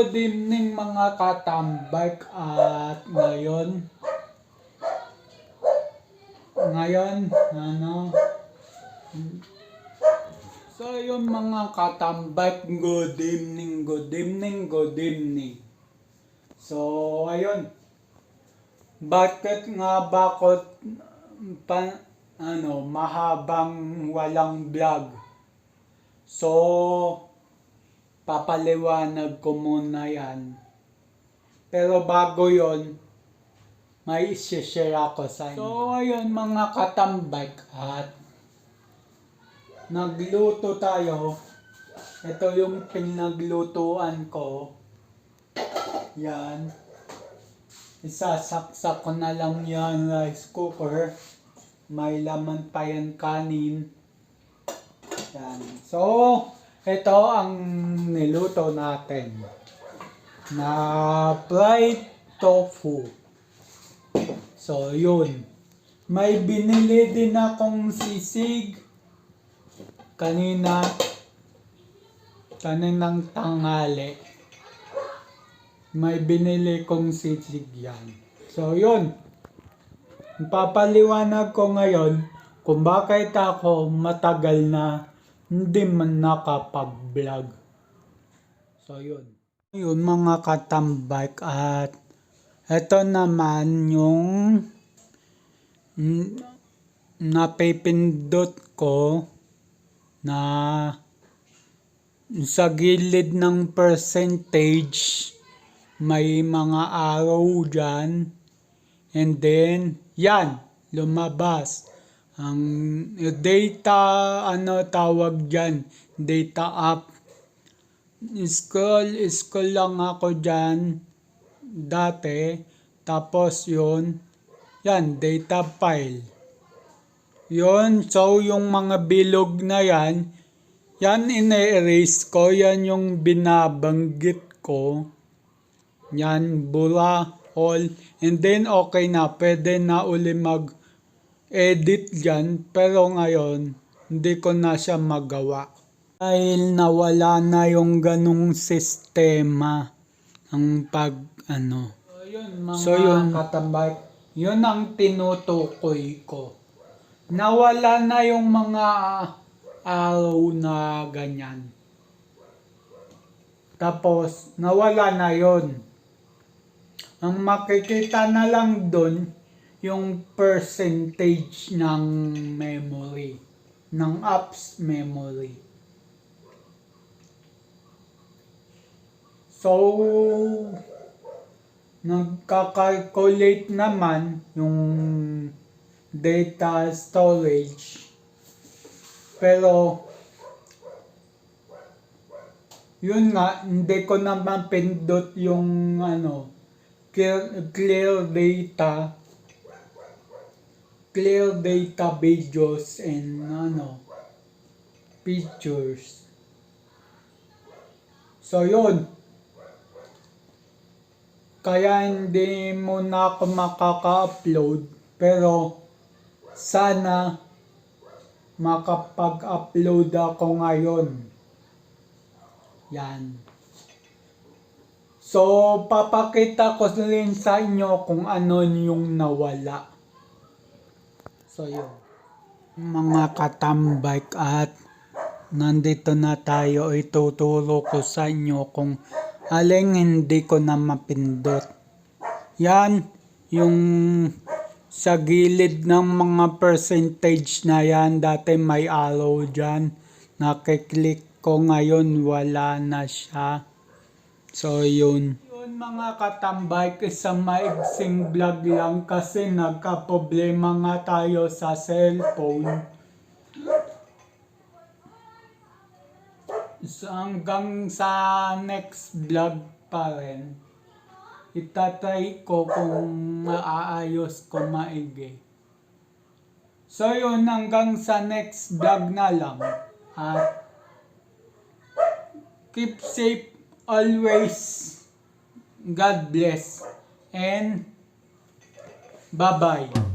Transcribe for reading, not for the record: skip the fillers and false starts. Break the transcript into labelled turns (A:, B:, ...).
A: Good evening mga katambay at ngayon so yung mga katambay, good evening. So ayun, bakit nga ba ako mahabang walang vlog? So papaliwanag ko muna yan. Pero bago yon, may isi-share ako sa inyo. So ayun mga katambay, at nagluto tayo. Ito yung pinaglutuan ko. Yan. Isasaksak ko na lang yan rice cooker. May laman pa yan kanin. Yan. So ito ang niluto natin na fried tofu. So yun, may binili din akong sisig kaninang tanghali. May binili kong sisig yan. So yun, papaliwanag ko ngayon kung bakit ako matagal na hindi man nakapag-vlog. So yun. Yun mga katambay, at ito naman yung napipindot ko na sa gilid ng percentage may mga arrow dyan, and then yan, lumabas ang data, tawag dyan, data up. Scroll lang ako dyan dati, tapos yun, yan, data file. Yun, so yung mga bilog na yan ine-erase ko, yan yung binabanggit ko. Yan, bura, all, and then okay na, pwede na uli mag-edit dyan, pero ngayon, hindi ko na siya magawa. Dahil nawala na yung ganung sistema ng So yun, katambay, yun ang tinutukoy ko. Nawala na yung mga araw na ganyan. Tapos, nawala na yon. Ang makikita na lang dun, yung percentage ng memory, ng apps memory. So, nagka-calculate naman yung data storage. Pero, yun nga, hindi ko naman pindot yung clear data videos and pictures. So yun, kaya hindi muna ako makaka-upload, pero sana makapag-upload ako ngayon. Yan. So papakita ko rin sa inyo kung ano yung nawala. So yun, mga katambay, at nandito na tayo. Ituturo ko sa inyo kung aling hindi ko na mapindot. Yan, yung sa gilid ng mga percentage na yan, dati may arrow dyan. Nakiklik ko, ngayon wala na siya. So yun. Yun mga katambay, isang maigsing vlog lang kasi nagka-problema nga tayo sa cellphone. So, hanggang sa next vlog pa rin, itatry ko kung maaayos ko maigi. So yun, hanggang sa next vlog na lang, at keep safe always. God bless and bye-bye.